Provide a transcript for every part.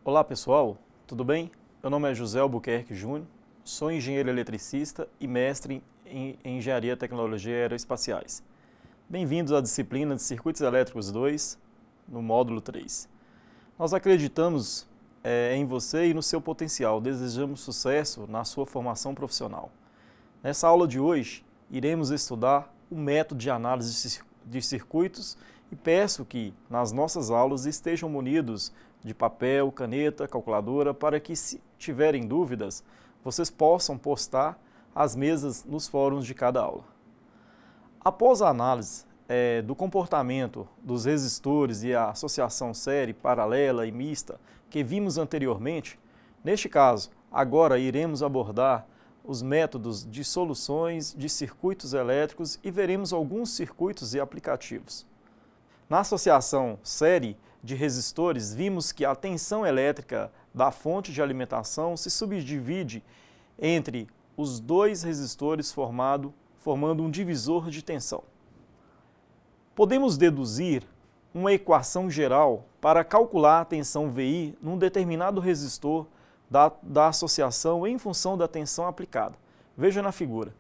Olá pessoal, tudo bem? Meu nome é José Albuquerque Júnior, sou engenheiro eletricista e mestre em Engenharia e Tecnologia Aeroespaciais. Bem-vindos à disciplina de Circuitos Elétricos 2, no módulo 3. Nós acreditamos em você e no seu potencial, desejamos sucesso na sua formação profissional. Nessa aula de hoje, iremos estudar o método de análise de circuitos e peço que nas nossas aulas estejam munidos de papel, caneta, calculadora, para que, se tiverem dúvidas, vocês possam postar as mesas nos fóruns de cada aula. Após a análise do comportamento dos resistores e a associação série, paralela e mista que vimos anteriormente, neste caso, agora iremos abordar os métodos de soluções de circuitos elétricos e veremos alguns circuitos e aplicativos. Na associação série de resistores, vimos que a tensão elétrica da fonte de alimentação se subdivide entre os dois resistores formando um divisor de tensão. Podemos deduzir uma equação geral para calcular a tensão VI num determinado resistor da associação em função da tensão aplicada. Veja na figura.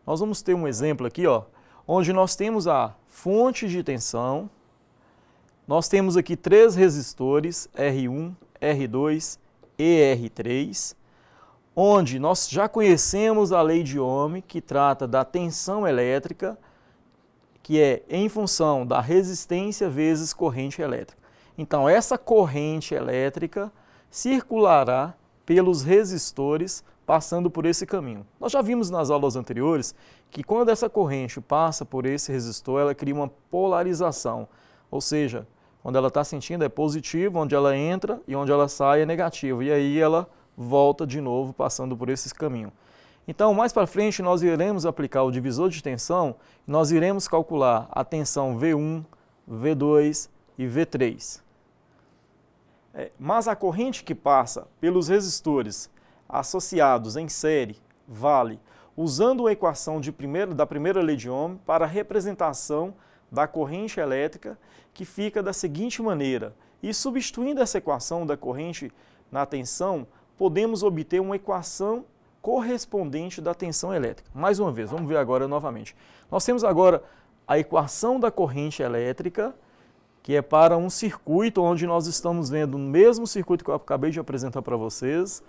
Nós vamos ter um exemplo aqui, onde nós temos a fonte de tensão. Nós temos aqui três resistores, R1, R2 e R3, onde nós já conhecemos a lei de Ohm, que trata da tensão elétrica, que é em função da resistência vezes corrente elétrica. Então, essa corrente elétrica circulará pelos resistores, passando por esse caminho. Nós já vimos nas aulas anteriores que quando essa corrente passa por esse resistor, ela cria uma polarização, ou seja, quando ela está sentindo é positivo, onde ela entra e onde ela sai é negativo. E aí ela volta de novo passando por esse caminho. Então, mais para frente, nós iremos aplicar o divisor de tensão e nós iremos calcular a tensão V1, V2 e V3. Mas a corrente que passa pelos resistores associados em série vale usando a equação da primeira lei de Ohm para a representação da corrente elétrica, que fica da seguinte maneira. E substituindo essa equação da corrente na tensão, podemos obter uma equação correspondente da tensão elétrica. Mais uma vez, vamos ver agora novamente. Nós temos agora a equação da corrente elétrica, que é para um circuito onde nós estamos vendo o mesmo circuito que eu acabei de apresentar para vocês,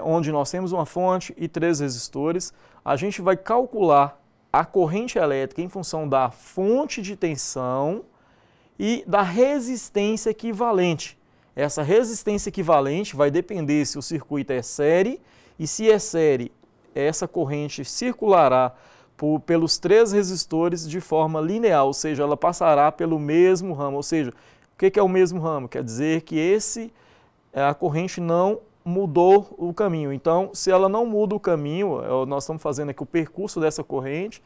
onde nós temos uma fonte e três resistores. A gente vai calcular a corrente elétrica em função da fonte de tensão e da resistência equivalente. Essa resistência equivalente vai depender se o circuito é série, e se é série, essa corrente circulará pelos três resistores de forma linear, ou seja, ela passará pelo mesmo ramo. Ou seja, o que é o mesmo ramo? Quer dizer que a corrente não mudou o caminho. Então, se ela não muda o caminho, nós estamos fazendo aqui o percurso dessa corrente,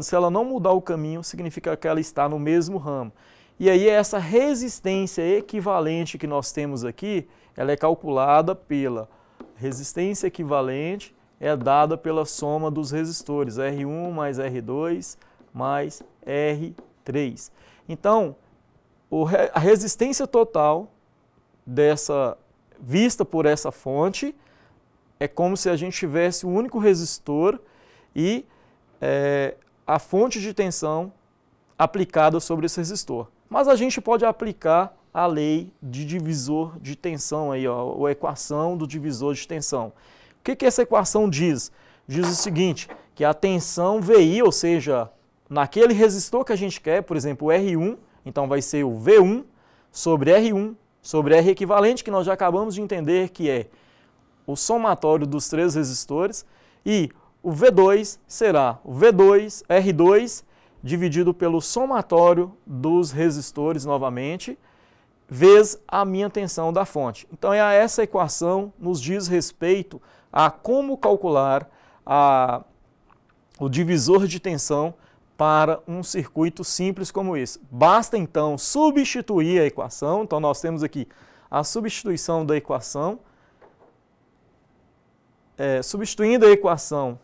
se ela não mudar o caminho, significa que ela está no mesmo ramo. E aí essa resistência equivalente que nós temos aqui, ela é calculada pela resistência equivalente, é dada pela soma dos resistores, R1 mais R2 mais R3. Então, a resistência total vista por essa fonte, é como se a gente tivesse um único resistor e a fonte de tensão aplicada sobre esse resistor. Mas a gente pode aplicar a lei de divisor de tensão, a equação do divisor de tensão. O que essa equação diz? Diz o seguinte, que a tensão VI, ou seja, naquele resistor que a gente quer, por exemplo, o R1, então vai ser o V1 sobre R1 sobre R equivalente, que nós já acabamos de entender que é o somatório dos três resistores, e o V2 será o V2, R2, dividido pelo somatório dos resistores novamente, vezes a minha tensão da fonte. Então, essa equação nos diz respeito a como calcular o divisor de tensão para um circuito simples como esse. Basta, então, substituir a equação. Então, nós temos aqui a substituição da equação. Substituindo a equação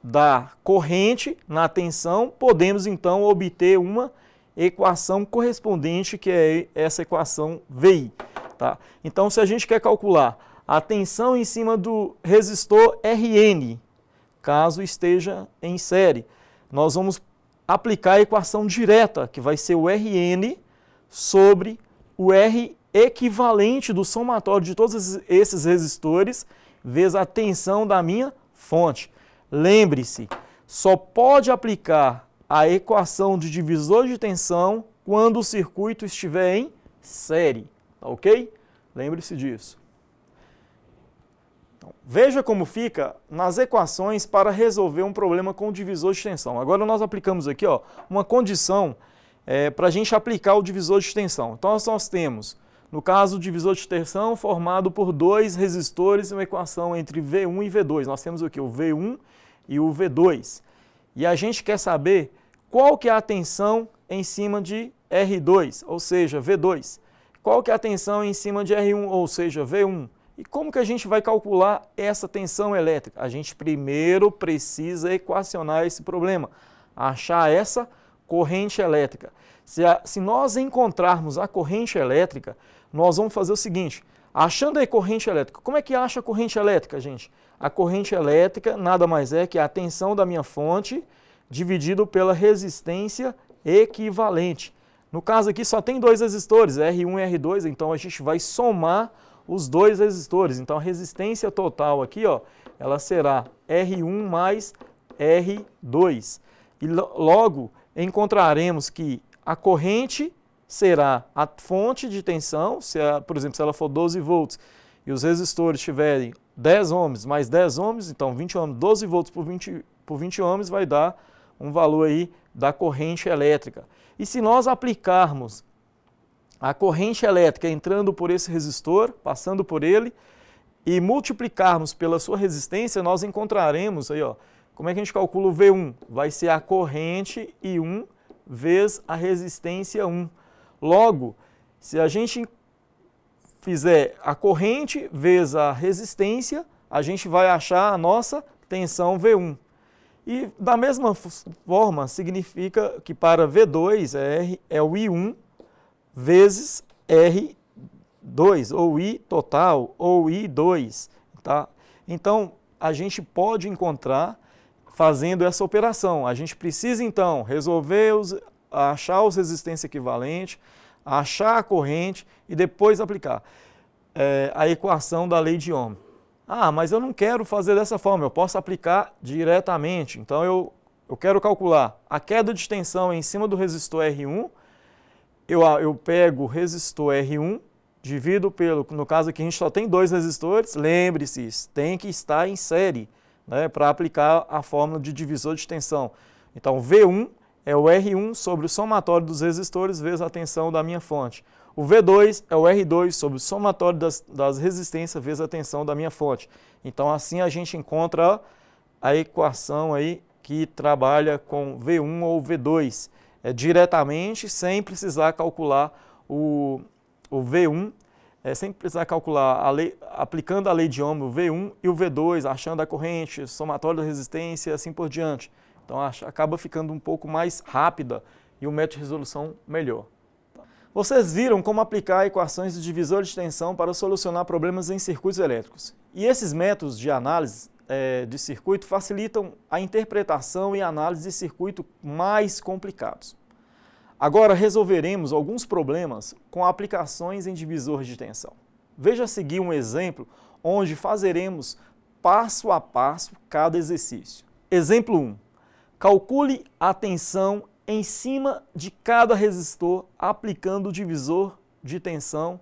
da corrente na tensão, podemos, então, obter uma equação correspondente, que é essa equação VI. Tá? Então, se a gente quer calcular a tensão em cima do resistor Rn, caso esteja em série, nós vamos aplicar a equação direta, que vai ser o Rn sobre o R equivalente do somatório de todos esses resistores, vezes a tensão da minha fonte. Lembre-se, só pode aplicar a equação de divisor de tensão quando o circuito estiver em série, tá ok? Lembre-se disso. Então, veja como fica nas equações para resolver um problema com divisor de tensão. Agora nós aplicamos aqui uma condição para a gente aplicar o divisor de tensão. Então nós temos, no caso, o divisor de tensão formado por dois resistores, uma equação entre V1 e V2. Nós temos aqui o V1 e o V2. E a gente quer saber qual que é a tensão em cima de R2, ou seja, V2. Qual que é a tensão em cima de R1, ou seja, V1. E como que a gente vai calcular essa tensão elétrica? A gente primeiro precisa equacionar esse problema, achar essa corrente elétrica. Se nós encontrarmos a corrente elétrica, nós vamos fazer o seguinte, achando a corrente elétrica. Como é que acha a corrente elétrica, gente? A corrente elétrica nada mais é que a tensão da minha fonte dividido pela resistência equivalente. No caso aqui só tem dois resistores, R1 e R2, então a gente vai somar os dois resistores. Então a resistência total aqui, ela será R1 mais R2. E logo encontraremos que a corrente será a fonte de tensão, por exemplo, se ela for 12 volts e os resistores tiverem 10 ohms mais 10 ohms, então 20 ohms, 12 volts por 20 ohms vai dar um valor aí da corrente elétrica. E se nós aplicarmos a corrente elétrica entrando por esse resistor, passando por ele, e multiplicarmos pela sua resistência, nós encontraremos aí, como é que a gente calcula o V1? Vai ser a corrente I1 vezes a resistência 1. Logo, se a gente fizer a corrente vezes a resistência, a gente vai achar a nossa tensão V1. E da mesma forma, significa que para V2 é o I1 vezes R2, ou I total, ou I2. Tá? Então, a gente pode encontrar fazendo essa operação. A gente precisa, então, achar os resistências equivalentes, achar a corrente e depois aplicar a equação da lei de Ohm. Ah, mas eu não quero fazer dessa forma, eu posso aplicar diretamente. Então, eu quero calcular a queda de tensão em cima do resistor R1, eu pego o resistor R1, divido no caso aqui a gente só tem dois resistores, lembre-se, tem que estar em série, né, para aplicar a fórmula de divisor de tensão. Então, V1 é o R1 sobre o somatório dos resistores vezes a tensão da minha fonte. O V2 é o R2 sobre o somatório das resistências vezes a tensão da minha fonte. Então, assim a gente encontra a equação aí que trabalha com V1 ou V2 diretamente, sem precisar calcular o V1, sem precisar calcular, aplicando a lei de Ohm, o V1 e o V2, achando a corrente, somatório da resistência e assim por diante. Então, acaba ficando um pouco mais rápida e o método de resolução melhor. Vocês viram como aplicar equações de divisor de tensão para solucionar problemas em circuitos elétricos. E esses métodos de análise de circuito facilitam a interpretação e análise de circuito mais complicados. Agora resolveremos alguns problemas com aplicações em divisores de tensão. Veja a seguir um exemplo onde fazeremos passo a passo cada exercício. Exemplo 1. Calcule a tensão em cima de cada resistor aplicando o divisor de tensão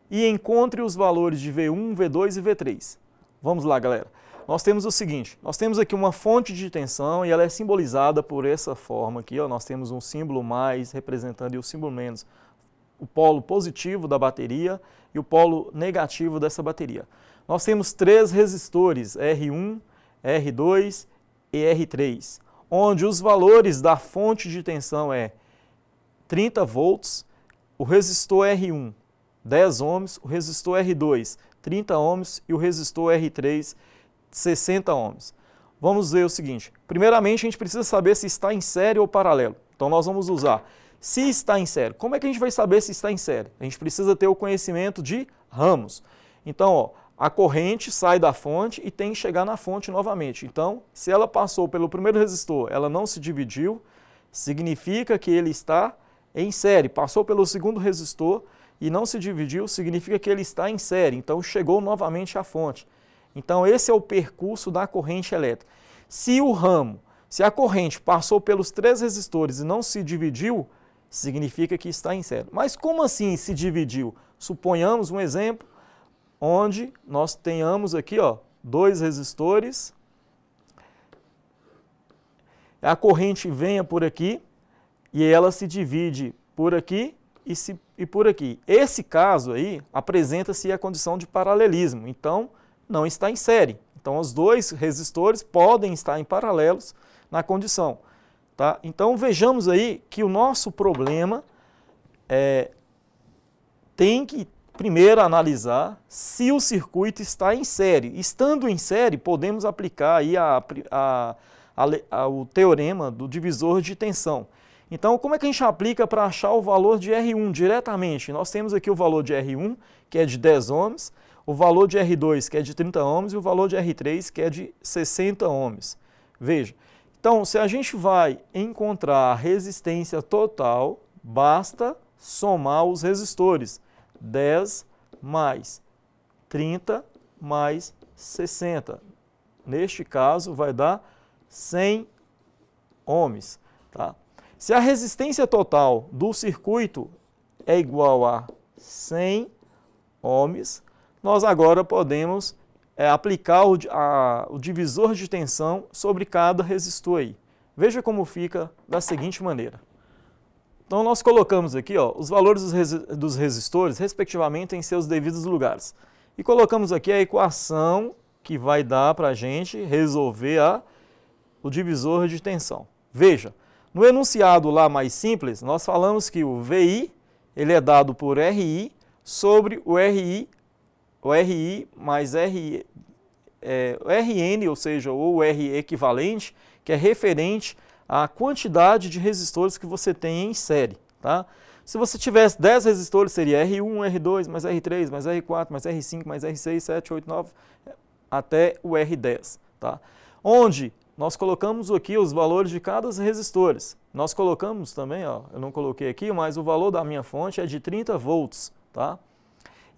e encontre os valores de V1, V2 e V3. Vamos lá, galera. Nós temos o seguinte, nós temos aqui uma fonte de tensão e ela é simbolizada por essa forma aqui, nós temos um símbolo mais representando e o símbolo menos, o polo positivo da bateria e o polo negativo dessa bateria. Nós temos três resistores, R1, R2 e R3, onde os valores da fonte de tensão é 30 volts, o resistor R1, 10 ohms, o resistor R2, 30 ohms e o resistor R3, 60 ohms. Vamos ver o seguinte, primeiramente a gente precisa saber se está em série ou paralelo. Então nós vamos usar Se está em série, como é que a gente vai saber se está em série? A gente precisa ter o conhecimento de ramos. Então, ó, a corrente sai da fonte e tem que chegar na fonte novamente. Então, se ela passou pelo primeiro resistor, ela não se dividiu, significa que ele está em série. Passou pelo segundo resistor e não se dividiu, significa que ele está em série. Então, chegou novamente à fonte. Então, esse é o percurso da corrente elétrica. Se a corrente passou pelos 3 resistores e não se dividiu, significa que está em série. Mas como assim se dividiu? Suponhamos um exemplo onde nós tenhamos aqui, ó, 2 resistores, a corrente venha por aqui e ela se divide por aqui e por aqui. Esse caso aí apresenta-se a condição de paralelismo, então não está em série. Então os 2 resistores podem estar em paralelos na condição. Tá? Então vejamos aí que o nosso problema tem que primeiro analisar se o circuito está em série. Estando em série, podemos aplicar aí o teorema do divisor de tensão. Então, como é que a gente aplica para achar o valor de R1 diretamente? Nós temos aqui o valor de R1, que é de 10 ohms, o valor de R2, que é de 30 ohms, e o valor de R3, que é de 60 ohms. Veja, então, se a gente vai encontrar a resistência total, basta somar os resistores. 10 mais 30 mais 60. Neste caso, vai dar 100 ohms. Tá? Se a resistência total do circuito é igual a 100 ohms, nós agora podemos aplicar o divisor de tensão sobre cada resistor aí. Veja como fica da seguinte maneira. Então, nós colocamos aqui, ó, os valores dos resistores, respectivamente, em seus devidos lugares. E colocamos aqui a equação que vai dar para a gente resolver o divisor de tensão. Veja, no enunciado lá mais simples, nós falamos que o VI ele é dado por RI sobre o RI mais RN, ou seja, o R equivalente, que é referente a quantidade de resistores que você tem em série. Tá? Se você tivesse 10 resistores, seria R1, R2, mais R3, mais R4, mais R5, mais R6, 7, 8, 9, até o R10. Tá? Onde nós colocamos aqui os valores de cada resistores. Nós colocamos também, ó, eu não coloquei aqui, mas o valor da minha fonte é de 30 volts. Tá?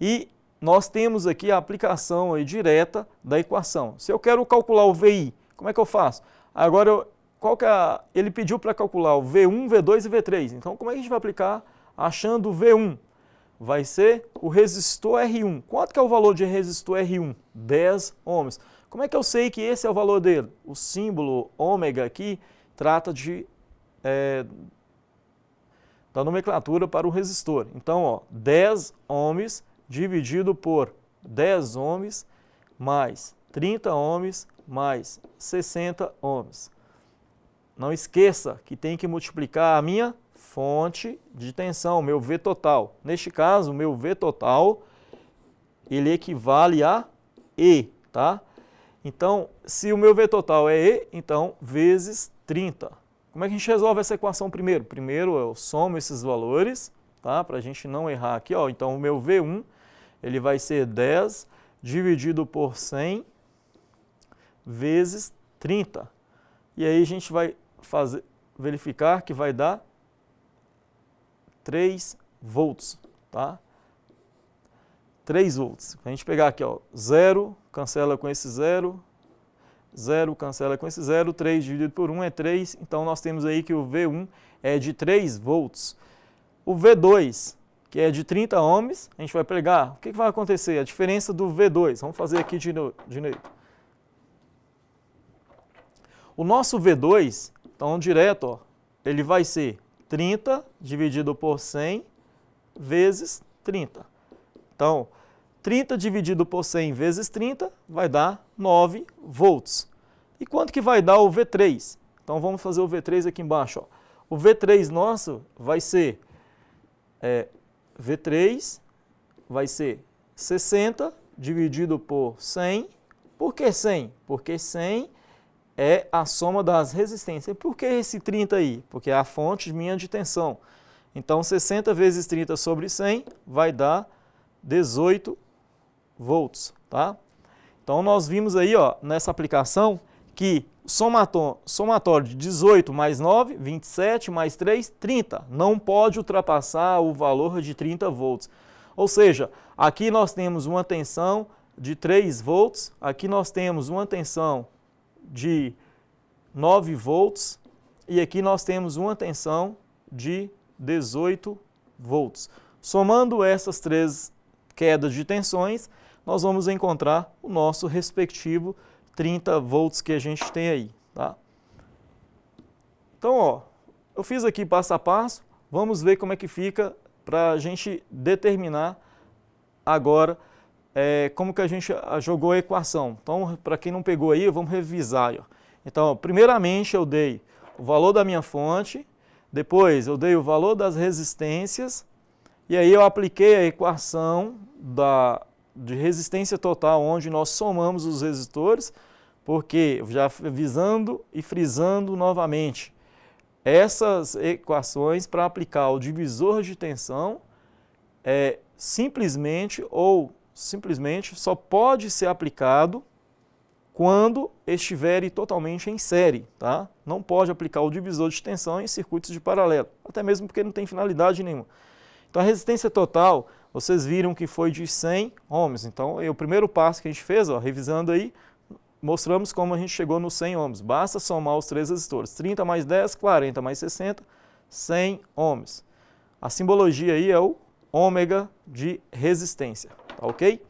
E nós temos aqui a aplicação aí direta da equação. Se eu quero calcular o VI, como é que eu faço? Agora, ele pediu para calcular o V1, V2 e V3. Então, como é que a gente vai aplicar achando o V1? Vai ser o resistor R1. Quanto que é o valor de resistor R1? 10 ohms. Como é que eu sei que esse é o valor dele? O símbolo ômega aqui trata da nomenclatura para o resistor. Então, ó, 10 ohms dividido por 10 ohms mais 30 ohms mais 60 ohms. Não esqueça que tem que multiplicar a minha fonte de tensão, meu V total. Neste caso, o meu V total, ele equivale a E, tá? Então, se o meu V total é E, então, vezes 30. Como é que a gente resolve essa equação primeiro? Primeiro eu somo esses valores, tá? Para a gente não errar aqui, ó. Então, o meu V1, ele vai ser 10 dividido por 100 vezes 30. E aí a gente vai verificar que vai dar 3 volts, tá? 3 volts. A gente pegar aqui, ó, 0, cancela com esse 0, 0 cancela com esse 0, 3 dividido por 1 é 3, então nós temos aí que o V1 é de 3 volts. O V2, que é de 30 ohms, a gente vai pegar, o que vai acontecer? A diferença do V2, vamos fazer aqui de novo. O nosso V2, então direto, ó, ele vai ser 30 dividido por 100 vezes 30. Então, 30 dividido por 100 vezes 30 vai dar 9 volts. E quanto que vai dar o V3? Então, vamos fazer o V3 aqui embaixo. Ó. O V3 nosso vai ser, V3 vai ser 60 dividido por 100. Por que 100? Porque 100 é a soma das resistências. Por que esse 30 aí? Porque é a fonte minha de tensão. Então, 60 vezes 30 sobre 100 vai dar 18 volts, tá? Então, nós vimos aí, ó, nessa aplicação, que somatório de 18 mais 9, 27 mais 3, 30. Não pode ultrapassar o valor de 30 volts. Ou seja, aqui nós temos uma tensão de 3 volts, aqui nós temos uma tensão de 9 volts e aqui nós temos uma tensão de 18 volts. Somando essas três quedas de tensões, nós vamos encontrar o nosso respectivo 30 volts que a gente tem aí, tá? Então, ó, eu fiz aqui passo a passo, vamos ver como é que fica para a gente determinar agora como que a gente jogou a equação. Então, para quem não pegou aí, vamos revisar. Ó. Então, primeiramente eu dei o valor da minha fonte, depois eu dei o valor das resistências, e aí eu apliquei a equação de resistência total, onde nós somamos os resistores, porque, já avisando e frisando novamente, essas equações para aplicar o divisor de tensão simplesmente só pode ser aplicado quando estiver totalmente em série, tá? Não pode aplicar o divisor de tensão em circuitos de paralelo, até mesmo porque não tem finalidade nenhuma. Então a resistência total, vocês viram que foi de 100 ohms. Então o primeiro passo que a gente fez, ó, revisando aí, mostramos como a gente chegou nos 100 ohms. Basta somar os três resistores, 30 mais 10, 40 mais 60, 100 ohms. A simbologia aí é o ômega de resistência, tá ok?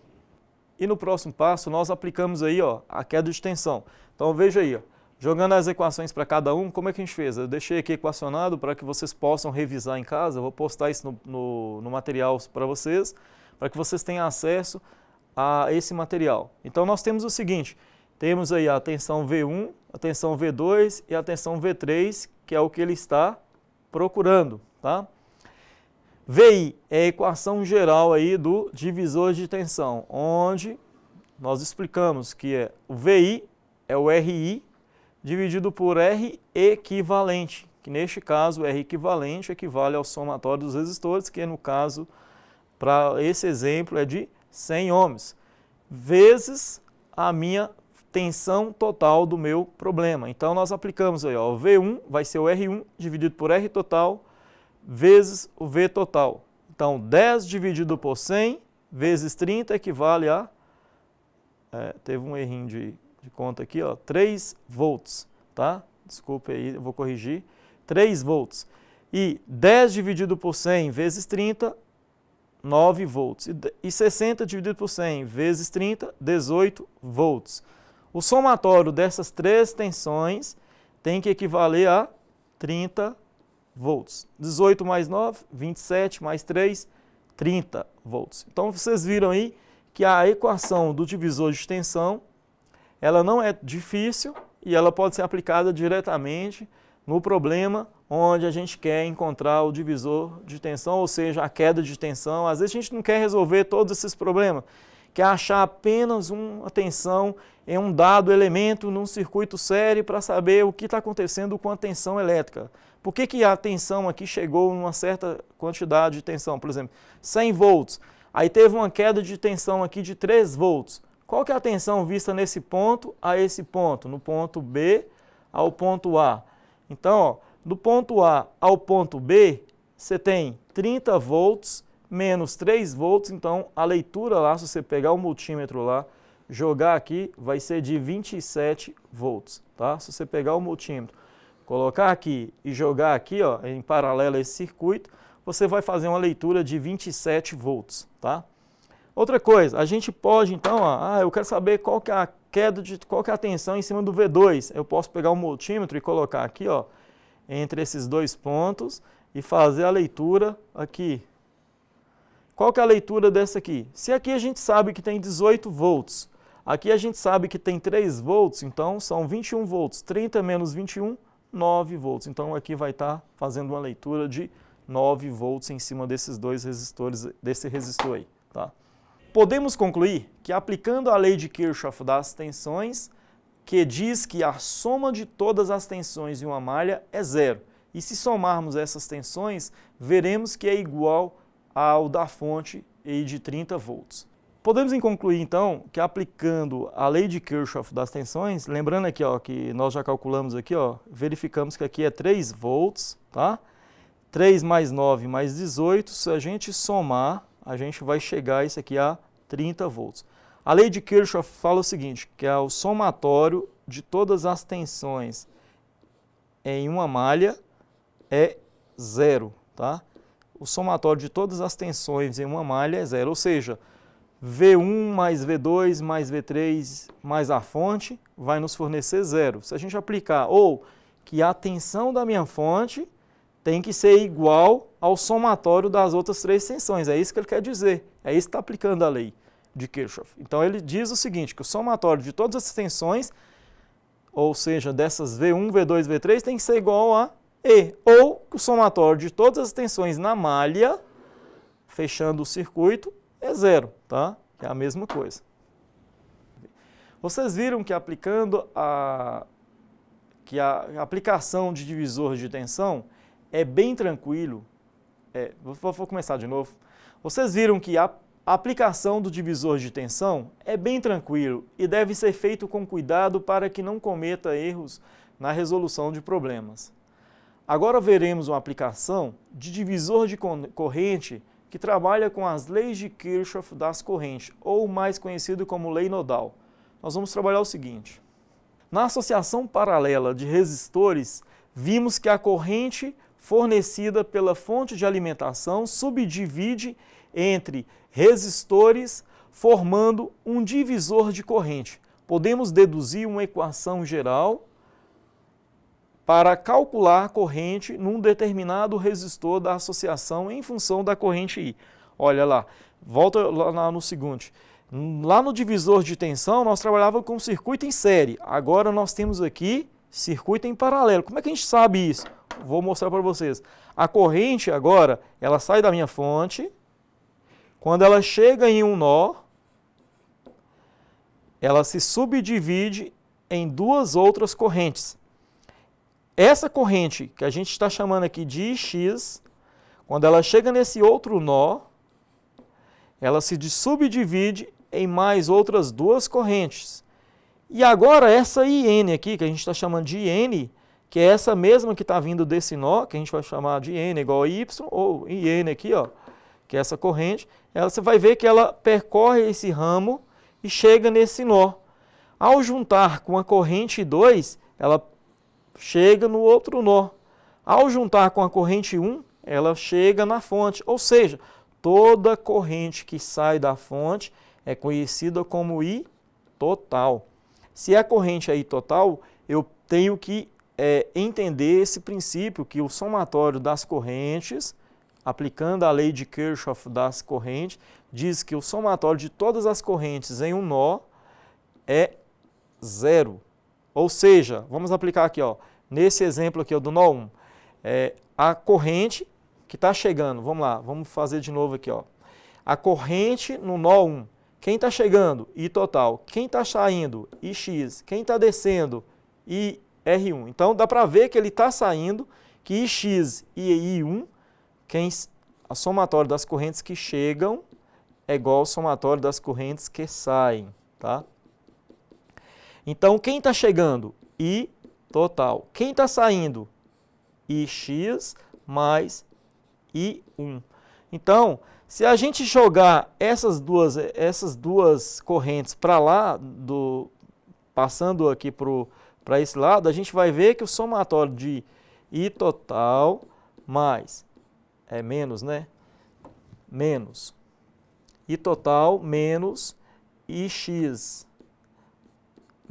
E no próximo passo nós aplicamos aí, ó, a queda de tensão. Então veja aí, ó, jogando as equações para cada um, como é que a gente fez? Eu deixei aqui equacionado para que vocês possam revisar em casa, eu vou postar isso no material para vocês, para que vocês tenham acesso a esse material. Então nós temos o seguinte, temos aí a tensão V1, a tensão V2 e a tensão V3, que é o que ele está procurando, tá? VI é a equação geral aí do divisor de tensão, onde nós explicamos que o VI é o RI dividido por R equivalente, que neste caso o R equivalente equivale ao somatório dos resistores, que no caso, para esse exemplo, é de 100 ohms, vezes a minha tensão total do meu problema. Então nós aplicamos aí, ó, o V1 vai ser o R1 dividido por R total, vezes o V total. Então, 10 dividido por 100 vezes 30 equivale a... teve um errinho de conta aqui, ó, 3 volts, tá? Desculpe aí, eu vou corrigir. 3 volts. E 10 dividido por 100 vezes 30, 9 volts. E 60 dividido por 100 vezes 30, 18 volts. O somatório dessas três tensões tem que equivaler a 30 volts. 18 mais 9, 27 mais 3, 30 volts. Então vocês viram aí que a equação do divisor de tensão, ela não é difícil e ela pode ser aplicada diretamente no problema onde a gente quer encontrar o divisor de tensão, ou seja, a queda de tensão. Às vezes a gente não quer resolver todos esses problemas, quer achar apenas uma tensão em um dado elemento num circuito série para saber o que está acontecendo com a tensão elétrica. Por que a tensão aqui chegou em uma certa quantidade de tensão? Por exemplo, 100 volts. Aí teve uma queda de tensão aqui de 3 volts. Qual que é a tensão vista nesse ponto a esse ponto? No ponto B ao ponto A. Então, ó, do ponto A ao ponto B, você tem 30 volts menos 3 volts. Então, a leitura lá, se você pegar o multímetro lá, jogar aqui, vai ser de 27 volts. Tá? Se você pegar o multímetro, colocar aqui e jogar aqui, ó, em paralelo a esse circuito, você vai fazer uma leitura de 27 volts, tá? Outra coisa, a gente pode então, ó, eu quero saber qual que é a qual que é a tensão em cima do V2. Eu posso pegar o multímetro e colocar aqui, ó, entre esses dois pontos e fazer a leitura aqui. Qual que é a leitura dessa aqui? Se aqui a gente sabe que tem 18 volts, aqui a gente sabe que tem 3 volts, então são 21 volts. 30 menos 21, 9 volts. Então aqui vai estar fazendo uma leitura de 9 volts em cima desses dois resistores, desse resistor aí, tá? Podemos concluir que aplicando a lei de Kirchhoff das tensões, que diz que a soma de todas as tensões em uma malha é zero, e se somarmos essas tensões, veremos que é igual ao da fonte aí de 30 volts. Podemos concluir então que aplicando a lei de Kirchhoff das tensões, lembrando aqui ó, que nós já calculamos aqui, ó, verificamos que aqui é 3 volts, tá? 3 mais 9 mais 18, se a gente somar, a gente vai chegar isso aqui a 30 volts. A lei de Kirchhoff fala o seguinte, que é o somatório de todas as tensões em uma malha é zero, tá? O somatório de todas as tensões em uma malha é zero, ou seja, V1 mais V2 mais V3 mais a fonte vai nos fornecer zero. Se a gente aplicar, ou que a tensão da minha fonte tem que ser igual ao somatório das outras 3 tensões, é isso que ele quer dizer, é isso que está aplicando a lei de Kirchhoff. Então ele diz o seguinte, que o somatório de todas as tensões, ou seja, dessas V1, V2, V3, tem que ser igual a E, ou que o somatório de todas as tensões na malha, fechando o circuito, é zero, tá? Que é a mesma coisa. Vocês viram que aplicando a aplicação de divisor de tensão é bem tranquilo. Vou começar de novo. Vocês viram que a aplicação do divisor de tensão é bem tranquilo e deve ser feito com cuidado para que não cometa erros na resolução de problemas. Agora veremos uma aplicação de divisor de corrente que trabalha com as leis de Kirchhoff das correntes, ou mais conhecido como lei nodal. Nós vamos trabalhar o seguinte. Na associação paralela de resistores, vimos que a corrente fornecida pela fonte de alimentação subdivide entre resistores, formando um divisor de corrente. Podemos deduzir uma equação geral para calcular a corrente num determinado resistor da associação em função da corrente I. Olha lá, volta lá no seguinte. Lá no divisor de tensão, nós trabalhávamos com circuito em série. Agora nós temos aqui circuito em paralelo. Como é que a gente sabe isso? Vou mostrar para vocês. A corrente agora, ela sai da minha fonte. Quando ela chega em um nó, ela se subdivide em 2 outras correntes. Essa corrente, que a gente está chamando aqui de X, quando ela chega nesse outro nó, ela se subdivide em mais outras 2 correntes. E agora essa IN aqui, que a gente está chamando de IN, que é essa mesma que está vindo desse nó, que a gente vai chamar de N igual a Y, ou IN aqui, ó, que é essa corrente, você vai ver que ela percorre esse ramo e chega nesse nó. Ao juntar com a corrente 2, ela chega no outro nó. Ao juntar com a corrente 1, ela chega na fonte. Ou seja, toda corrente que sai da fonte é conhecida como I total. Se a corrente é I total, eu tenho que entender esse princípio que o somatório das correntes, aplicando a lei de Kirchhoff das correntes, diz que o somatório de todas as correntes em um nó é zero. Ou seja, vamos aplicar aqui, ó, nesse exemplo aqui ó, do nó 1, a corrente que está chegando, vamos lá, vamos fazer de novo aqui, ó. A corrente no nó 1, quem está chegando? I total. Quem está saindo? IX. Quem está descendo? IR1. Então dá para ver que ele está saindo, que IX e I1, a somatório das correntes que chegam é igual ao somatório das correntes que saem, tá? Então, quem está chegando? I total. Quem está saindo? IX mais I1. Então, se a gente jogar essas duas correntes para lá, passando aqui para esse lado, a gente vai ver que o somatório de I total mais, menos, né? Menos. I total menos IX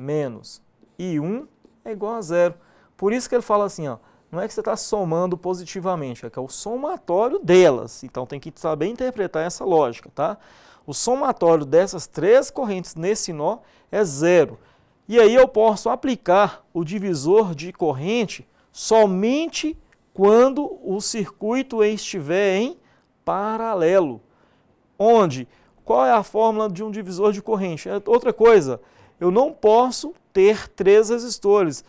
menos I1 é igual a zero. Por isso que ele fala assim, ó, não é que você está somando positivamente, é que é o somatório delas. Então tem que saber interpretar essa lógica, tá? O somatório dessas 3 correntes nesse nó é zero. E aí eu posso aplicar o divisor de corrente somente quando o circuito estiver em paralelo. Qual é a fórmula de um divisor de corrente? Outra coisa, eu não posso ter 3 resistores.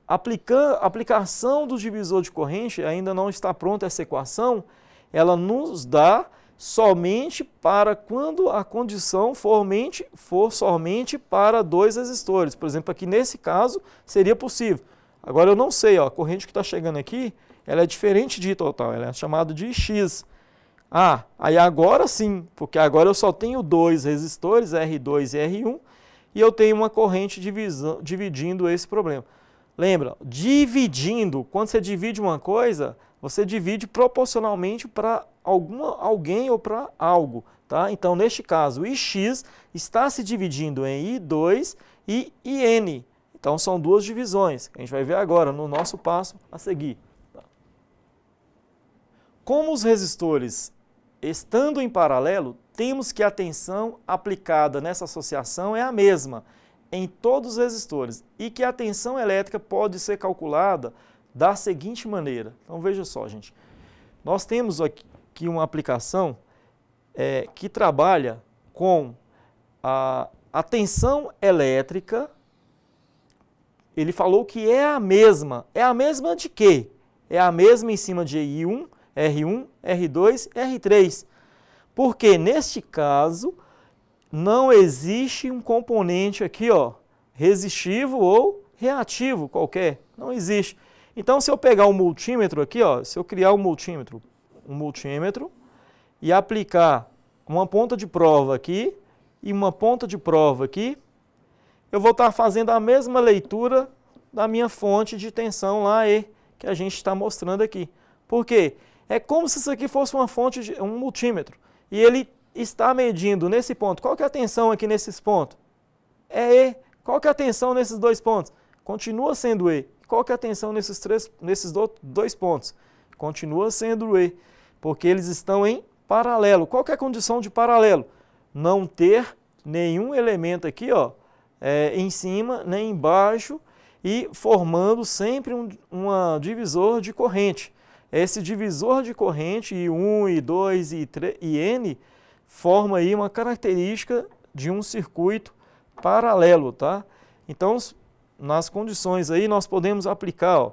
aplicação do divisor de corrente, ainda não está pronta essa equação, ela nos dá somente para quando a condição for somente para 2 resistores. Por exemplo, aqui nesse caso seria possível. Agora eu não sei, ó, a corrente que está chegando aqui, ela é diferente de I total, ela é chamada de X. Ah, aí agora sim, porque agora eu só tenho 2 resistores, R2 e R1, e eu tenho uma corrente dividindo esse problema. Lembra, dividindo, quando você divide uma coisa, você divide proporcionalmente para alguém ou para algo, tá? Então, neste caso, o Ix está se dividindo em I2 e IN. Então, são 2 divisões, que a gente vai ver agora no nosso passo a seguir. Como os resistores estando em paralelo, temos que a tensão aplicada nessa associação é a mesma em todos os resistores e que a tensão elétrica pode ser calculada da seguinte maneira. Então veja só, gente, nós temos aqui uma aplicação que trabalha com a tensão elétrica. Ele falou que é a mesma de quê? É a mesma em cima de I1, R1, R2, R3. Porque neste caso não existe um componente aqui, ó, resistivo ou reativo qualquer, não existe. Então, se eu pegar um multímetro aqui, ó, se eu criar um multímetro e aplicar uma ponta de prova aqui e uma ponta de prova aqui, eu vou estar fazendo a mesma leitura da minha fonte de tensão lá, E, que a gente está mostrando aqui. Por quê? É como se isso aqui fosse uma fonte, um multímetro, e ele está medindo nesse ponto. Qual que é a tensão aqui nesses pontos? É E. Qual que é a tensão nesses 2 pontos? Continua sendo E. Qual que é a tensão nesses 2 pontos? Continua sendo E, porque eles estão em paralelo. Qual que é a condição de paralelo? Não ter nenhum elemento aqui, ó, em cima nem embaixo, e formando sempre um divisor de corrente. Esse divisor de corrente, I1, I2 e N, forma aí uma característica de um circuito paralelo, tá? Então, nas condições aí, nós podemos aplicar, ó,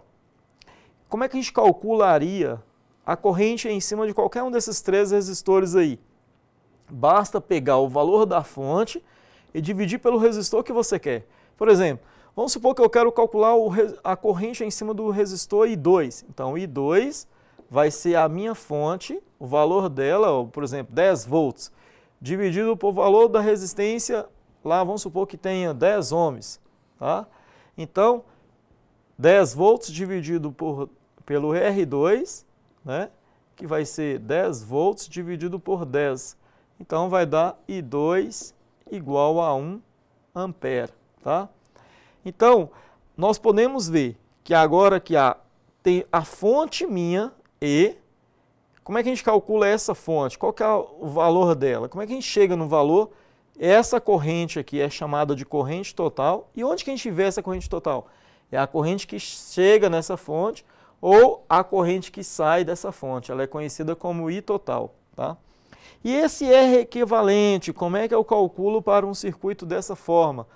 como é que a gente calcularia a corrente em cima de qualquer um desses 3 resistores aí? Basta pegar o valor da fonte e dividir pelo resistor que você quer. Por exemplo, vamos supor que eu quero calcular a corrente em cima do resistor I2. Então, I2 vai ser a minha fonte, o valor dela, por exemplo, 10 volts, dividido por valor da resistência, lá vamos supor que tenha 10 ohms. Tá? Então, 10 volts dividido pelo R2, né, que vai ser 10 volts dividido por 10. Então, vai dar I2 igual a 1 ampere. Tá? Então, nós podemos ver que agora que tem a fonte minha, E, como é que a gente calcula essa fonte? Qual que é o valor dela? Como é que a gente chega no valor? Essa corrente aqui é chamada de corrente total. E onde que a gente vê essa corrente total? É a corrente que chega nessa fonte ou a corrente que sai dessa fonte. Ela é conhecida como I total. Tá? E esse R equivalente, como é que eu calculo para um circuito dessa forma?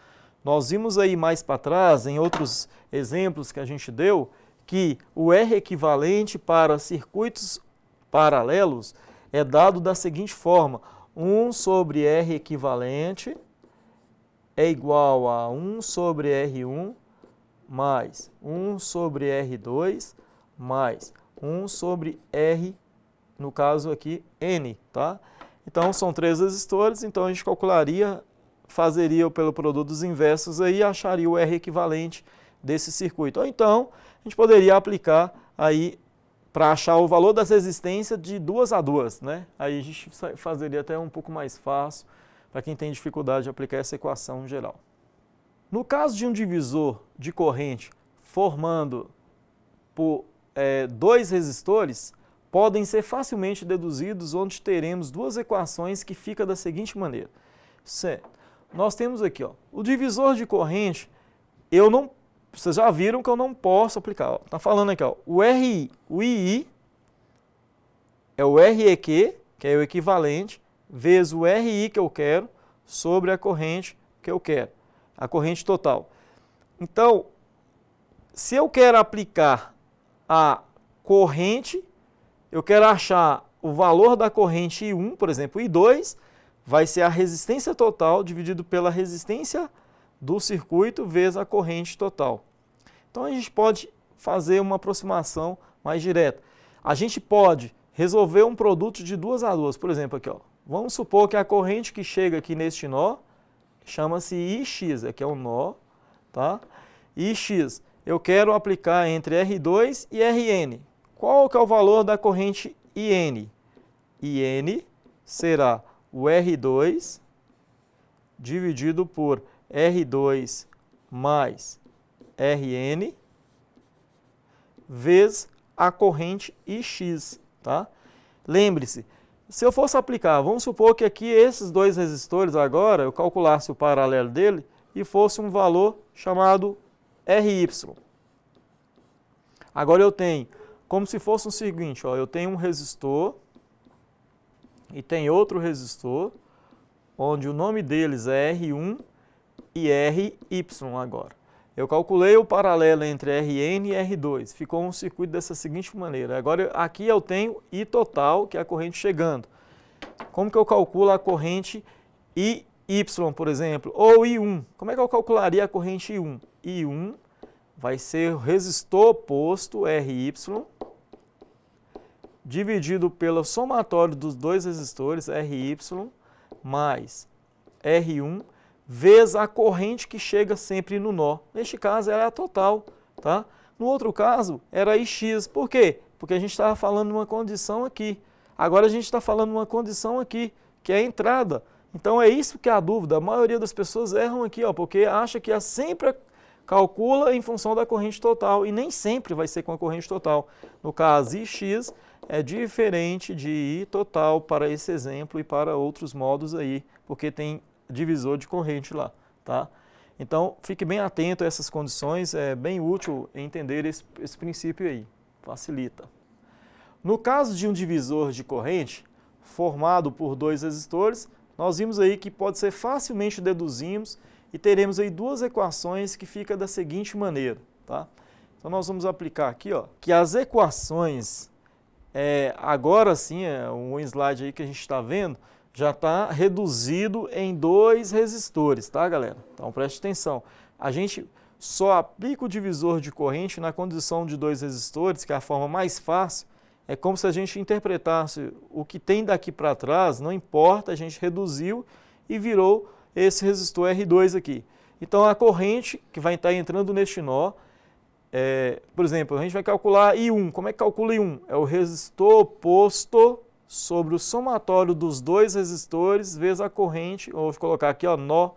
Nós vimos aí mais para trás, em outros exemplos que a gente deu, que o R equivalente para circuitos paralelos é dado da seguinte forma: 1 sobre R equivalente é igual a 1 sobre R1 mais 1 sobre R2 mais 1 sobre R, no caso aqui, N, tá? Então, são 3 resistores, então a gente fazeria pelo produto dos inversos aí e acharia o R equivalente desse circuito. Ou então, a gente poderia aplicar aí para achar o valor das resistências de 2 a 2, né? Aí a gente fazeria até um pouco mais fácil para quem tem dificuldade de aplicar essa equação em geral. No caso de um divisor de corrente formando por 2 resistores, podem ser facilmente deduzidos onde teremos 2 equações que ficam da seguinte maneira. Certo. Nós temos aqui, ó, o divisor de corrente, vocês já viram que eu não posso aplicar. Está falando aqui, ó, o RI, o II é o REQ, que é o equivalente, vezes o RI que eu quero, sobre a corrente que eu quero, a corrente total. Então, se eu quero aplicar a corrente, eu quero achar o valor da corrente I1, por exemplo, I2, vai ser a resistência total dividido pela resistência do circuito vezes a corrente total. Então a gente pode fazer uma aproximação mais direta. A gente pode resolver um produto de duas a duas. Por exemplo, aqui, ó, vamos supor que a corrente que chega aqui neste nó chama-se IX, aqui é um nó, tá? IX, eu quero aplicar entre R2 e Rn. Qual que é o valor da corrente IN? IN será o R2 dividido por R2 mais Rn vezes a corrente IX, tá? Lembre-se, se eu fosse aplicar, vamos supor que aqui esses dois resistores agora, eu calculasse o paralelo dele e fosse um valor chamado RY. Agora eu tenho, como se fosse o seguinte, ó, eu tenho um resistor e tem outro resistor, onde o nome deles é R1 e RY agora. Eu calculei o paralelo entre Rn e R2, ficou um circuito dessa seguinte maneira. Agora aqui eu tenho I total, que é a corrente chegando. Como que eu calculo a corrente IY, por exemplo, ou I1? Como é que eu calcularia a corrente I1? I1 vai ser o resistor oposto, RY, dividido pelo somatório dos dois resistores, RY, mais R1, vezes a corrente que chega sempre no nó. Neste caso, ela é a total, tá? No outro caso, era IX. Por quê? Porque a gente estava falando de uma condição aqui. Agora a gente está falando de uma condição aqui, que é a entrada. Então é isso que é a dúvida. A maioria das pessoas erram aqui, ó, porque acha que sempre calcula em função da corrente total, e nem sempre vai ser com a corrente total. No caso, IX é diferente de I total para esse exemplo e para outros modos aí, porque tem divisor de corrente lá, tá? Então, fique bem atento a essas condições, é bem útil entender esse princípio aí, facilita. No caso de um divisor de corrente, formado por dois resistores, nós vimos aí que pode ser facilmente deduzimos e teremos aí duas equações que ficam da seguinte maneira, tá? Então, nós vamos aplicar aqui, ó, que as equações, agora sim, um slide aí que a gente está vendo, já está reduzido em dois resistores, tá, galera? Então, preste atenção. A gente só aplica o divisor de corrente na condição de dois resistores, que é a forma mais fácil. É como se a gente interpretasse o que tem daqui para trás, não importa, a gente reduziu e virou esse resistor R2 aqui. Então, a corrente que vai estar entrando neste nó, por exemplo, a gente vai calcular I1. Como é que calcula I1? É o resistor oposto sobre o somatório dos dois resistores vezes a corrente, ou vou colocar aqui, ó, nó,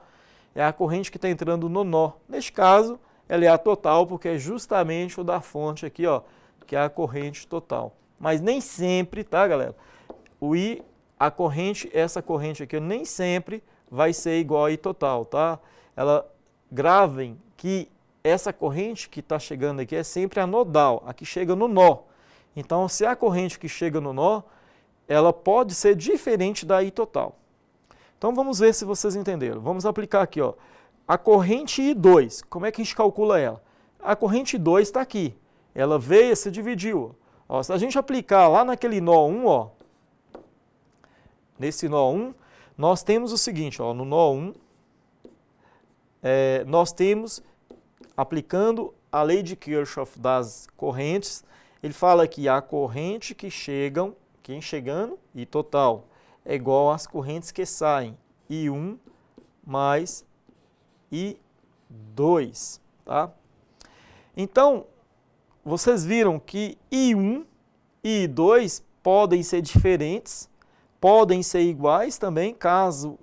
é a corrente que está entrando no nó. Neste caso, ela é a total, porque é justamente o da fonte aqui, ó, que é a corrente total. Mas nem sempre, tá, galera? O I, a corrente, essa corrente aqui, nem sempre vai ser igual a I total, tá? Gravem que essa corrente que está chegando aqui é sempre a nodal, a que chega no nó. Então, se a corrente que chega no nó, ela pode ser diferente da I total. Então, vamos ver se vocês entenderam. Vamos aplicar aqui, ó, a corrente I2. Como é que a gente calcula ela? A corrente I2 está aqui. Ela veio e se dividiu. Ó, se a gente aplicar lá naquele nó 1, ó, nesse nó 1, nós temos o seguinte, ó, no nó 1, nós temos, aplicando a lei de Kirchhoff das correntes, ele fala que a corrente que chegando, I total, é igual às correntes que saem, I1 mais I2, tá? Então, vocês viram que I1 e I2 podem ser diferentes, podem ser iguais também, caso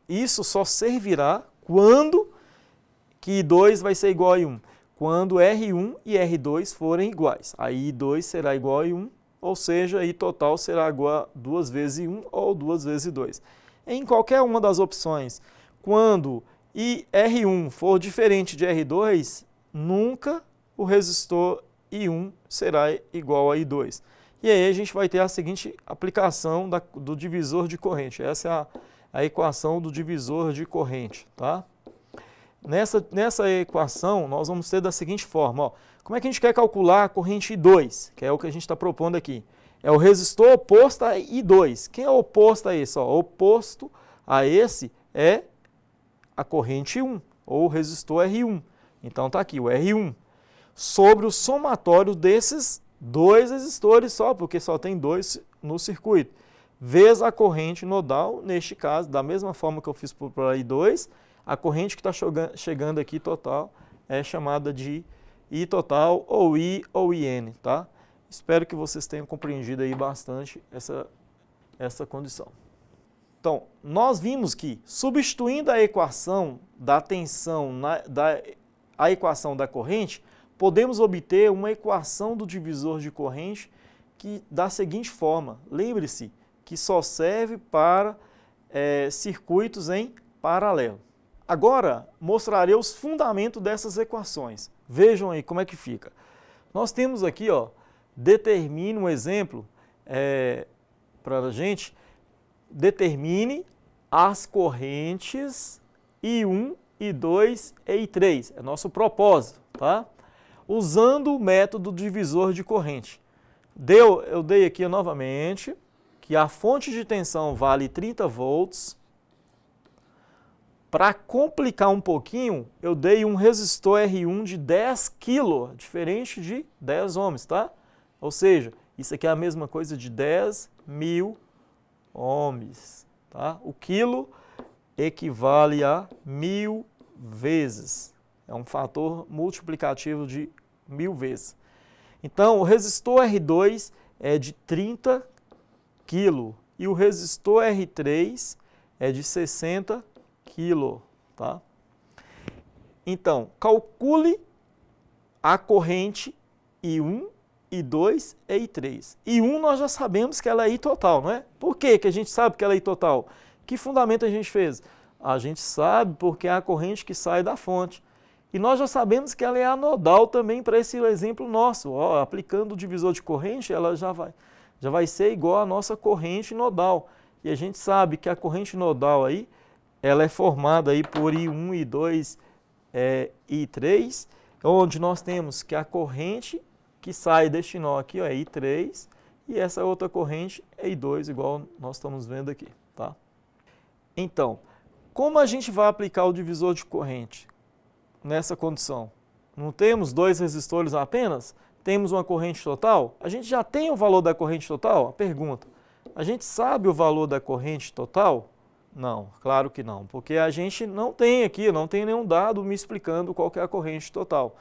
isso só servirá quando que I2 vai ser igual a I1. Quando R1 e R2 forem iguais. Aí I2 será igual a I1, ou seja, I total será igual a 2 vezes I1 ou 2 vezes I2. Em qualquer uma das opções, quando R1 for diferente de R2, nunca o resistor I1 será igual a I2. E aí a gente vai ter a seguinte aplicação do divisor de corrente. Essa é a equação do divisor de corrente, tá? Nessa equação, nós vamos ter da seguinte forma, ó. Como é que a gente quer calcular a corrente I2, que é o que a gente está propondo aqui? É o resistor oposto a I2. Quem é o oposto a esse? Ó, o oposto a esse é a corrente 1, ou o resistor R1. Então está aqui o R1, sobre o somatório desses dois resistores só, porque só tem dois no circuito, vezes a corrente nodal, neste caso, da mesma forma que eu fiz para I2, a corrente que está chegando aqui total é chamada de I total ou I ou IN, tá? Espero que vocês tenham compreendido aí bastante essa condição. Então, nós vimos que, substituindo a equação da tensão a equação da corrente, podemos obter uma equação do divisor de corrente que da seguinte forma. Lembre-se que só serve para circuitos em paralelo. Agora, mostrarei os fundamentos dessas equações. Vejam aí como é que fica. Nós temos aqui, ó, determine um exemplo para a gente. Determine as correntes I1, I2 e I3. É nosso propósito, tá? Usando o método divisor de corrente. Eu dei aqui novamente que a fonte de tensão vale 30 volts. Para complicar um pouquinho, eu dei um resistor R1 de 10 kg, diferente de 10 ohms, tá? Ou seja, isso aqui é a mesma coisa de 10.000 ohms, tá? O quilo equivale a 1000 vezes. É um fator multiplicativo de 1000 vezes. Então, o resistor R2 é de 30 kg e o resistor R3 é de 60 kg, tá? Então, calcule a corrente I1, I2 e I3. I1 nós já sabemos que ela é I total, não é? Por que a gente sabe que ela é I total? Que fundamento a gente fez? A gente sabe porque é a corrente que sai da fonte. E nós já sabemos que ela é anodal também para esse exemplo nosso. Ó, aplicando o divisor de corrente, ela já vai ser igual à nossa corrente nodal. E a gente sabe que a corrente nodal aí, ela é formada aí por I1, I2 e I3, onde nós temos que a corrente que sai deste nó aqui ó, é I3 e essa outra corrente é I2, igual nós estamos vendo aqui, tá? Então, como a gente vai aplicar o divisor de corrente nessa condição? Não temos dois resistores apenas? Temos uma corrente total? A gente já tem o valor da corrente total? A pergunta. A gente sabe o valor da corrente total? Não, claro que não, porque a gente não tem aqui, não tem nenhum dado me explicando qual que é a corrente total.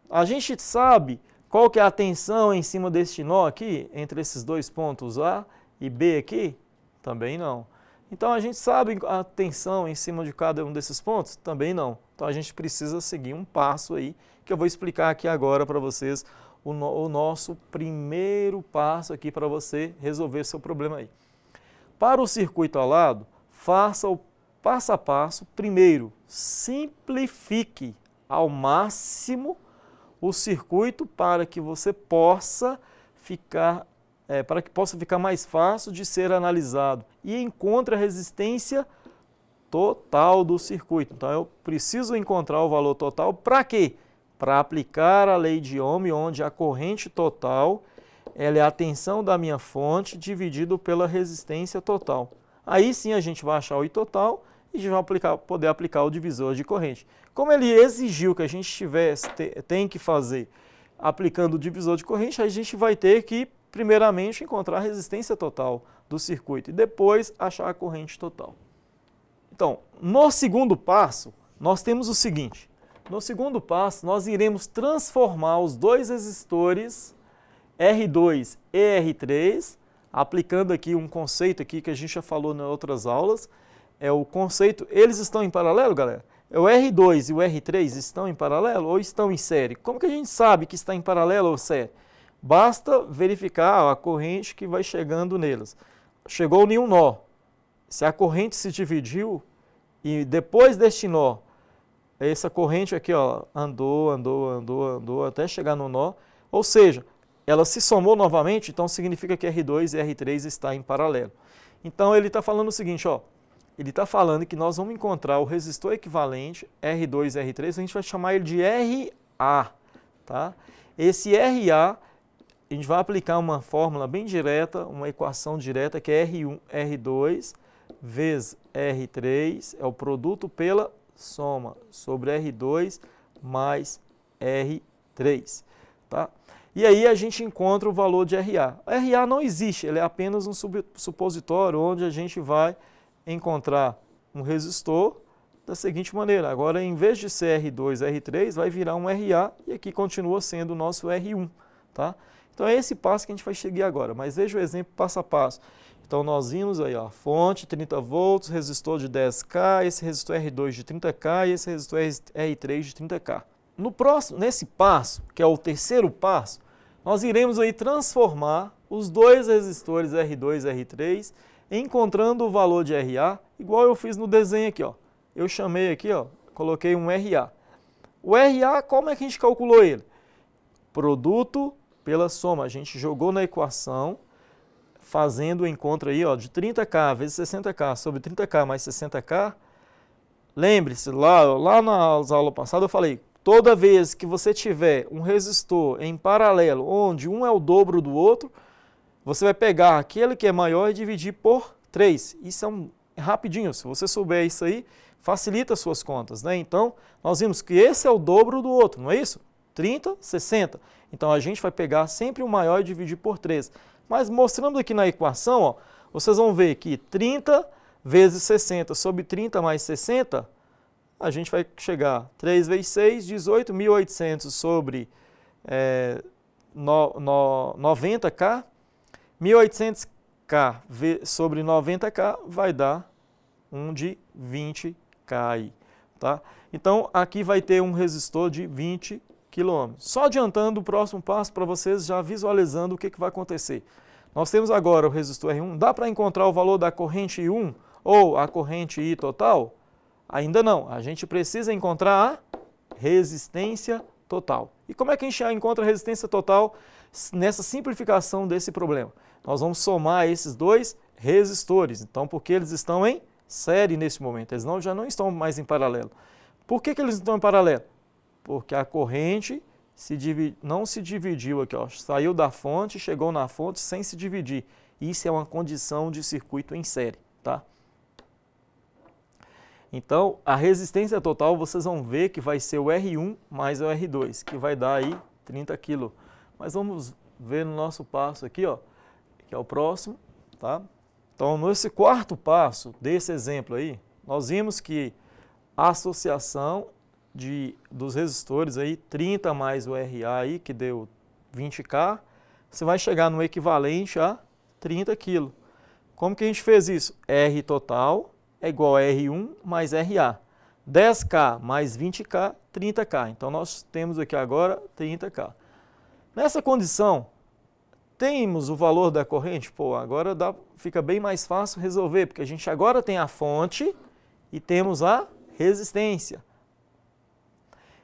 A gente sabe qual que é a tensão em cima deste nó aqui, entre esses dois pontos A e B aqui? Também não. Então, a gente sabe a tensão em cima de cada um desses pontos? Também não. Então, a gente precisa seguir um passo aí, que eu vou explicar aqui agora para vocês, o nosso primeiro passo aqui para você resolver seu problema aí. Para o circuito ao lado, faça o passo a passo. Primeiro, simplifique ao máximo o circuito para que você possa ficar mais fácil de ser analisado e encontre a resistência total do circuito. Então, eu preciso encontrar o valor total para quê? Para aplicar a lei de Ohm, onde a corrente total ela é a tensão da minha fonte dividido pela resistência total. Aí sim a gente vai achar o I total e a gente vai poder aplicar o divisor de corrente. Como ele exigiu que a gente tem que fazer aplicando o divisor de corrente, a gente vai ter que primeiramente encontrar a resistência total do circuito e depois achar a corrente total. Então, no segundo passo, nós temos o seguinte. No segundo passo, nós iremos transformar os dois resistores R2 e R3, aplicando aqui um conceito aqui que a gente já falou em outras aulas. É o conceito, eles estão em paralelo, galera? O R2 e o R3 estão em paralelo ou estão em série? Como que a gente sabe que está em paralelo ou série? Basta verificar a corrente que vai chegando neles. Chegou em um nó. Se a corrente se dividiu e depois deste nó, essa corrente aqui ó, andou até chegar no nó, ou seja, ela se somou novamente, então significa que R2 e R3 estão em paralelo. Então ele está falando o seguinte, ó, ele está falando que nós vamos encontrar o resistor equivalente, R2 e R3, a gente vai chamar ele de RA. Tá? Esse RA, a gente vai aplicar uma fórmula bem direta, uma equação direta, que é R2 vezes R3, é o produto pela soma, sobre R2 mais R3. Tá? E aí a gente encontra o valor de RA. RA não existe, ele é apenas um supositório onde a gente vai encontrar um resistor da seguinte maneira. Agora, em vez de ser R2, R3, vai virar um RA e aqui continua sendo o nosso R1. Tá? Então é esse passo que a gente vai seguir agora, mas veja o exemplo passo a passo. Então nós vimos aí, ó, fonte 30 volts, resistor de 10K, esse resistor R2 de 30K e esse resistor R3 de 30K. Nesse passo, que é o terceiro passo, nós iremos aí transformar os dois resistores R2 e R3, encontrando o valor de RA, igual eu fiz no desenho aqui, ó. Eu chamei aqui, ó, coloquei um RA. O RA, como é que a gente calculou ele? Produto pela soma. A gente jogou na equação, fazendo o encontro aí, ó, de 30K vezes 60K sobre 30K mais 60K. Lembre-se, lá nas aulas passadas eu falei, toda vez que você tiver um resistor em paralelo, onde um é o dobro do outro, você vai pegar aquele que é maior e dividir por 3. Isso é rapidinho, se você souber isso aí, facilita as suas contas, né? Então, nós vimos que esse é o dobro do outro, não é isso? 30, 60. Então, a gente vai pegar sempre o maior e dividir por 3. Mas mostrando aqui na equação, ó, vocês vão ver que 30 vezes 60 sobre 30 mais 60, a gente vai chegar 3 vezes 6, 18, 1.800 sobre 90K. 1.800K sobre 90K vai dar um de 20K aí, tá? Então, aqui vai ter um resistor de 20 km. Só adiantando o próximo passo para vocês já visualizando o que vai acontecer. Nós temos agora o resistor R1. Dá para encontrar o valor da corrente I1 ou a corrente I total? Ainda não. A gente precisa encontrar a resistência total. E como é que a gente encontra a resistência total nessa simplificação desse problema? Nós vamos somar esses dois resistores. Então, porque eles estão em série nesse momento, eles já não estão mais em paralelo. Por que eles estão em paralelo? Porque a corrente não se dividiu aqui, ó, saiu da fonte, chegou na fonte sem se dividir. Isso é uma condição de circuito em série, tá? Então, a resistência total, vocês vão ver que vai ser o R1 mais o R2, que vai dar aí 30 kg. Mas vamos ver no nosso passo aqui, ó, que é o próximo, tá? Então, nesse quarto passo desse exemplo aí, nós vimos que a associação dos resistores aí, 30 mais o RA aí, que deu 20K, você vai chegar no equivalente a 30 kg. Como que a gente fez isso? R total é igual a R1 mais RA. 10K mais 20K, 30K. Então, nós temos aqui agora 30K. Nessa condição, temos o valor da corrente? Pô, agora fica bem mais fácil resolver, porque a gente agora tem a fonte e temos a resistência.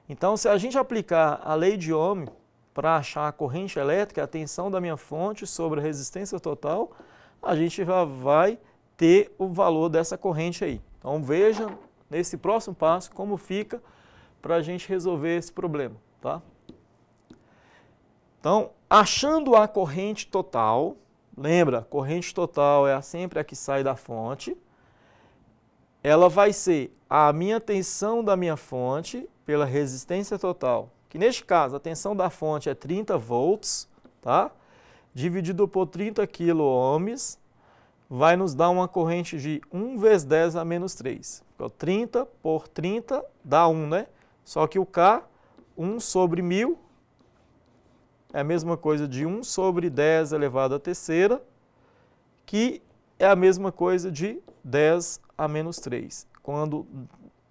Então, se a gente aplicar a lei de Ohm para achar a corrente elétrica, a tensão da minha fonte sobre a resistência total, a gente já vai ter o valor dessa corrente aí. Então, veja nesse próximo passo como fica para a gente resolver esse problema, tá? Então, achando a corrente total, lembra, corrente total é sempre a que sai da fonte, ela vai ser a minha tensão da minha fonte pela resistência total, que neste caso a tensão da fonte é 30 volts, tá? Dividido por 30 kΩ, vai nos dar uma corrente de 1 vezes 10 a menos 3. Então, 30 por 30 dá 1, né? Só que o K, 1 sobre 1000, é a mesma coisa de 1 sobre 10 elevado à terceira, que é a mesma coisa de 10 a menos 3. Quando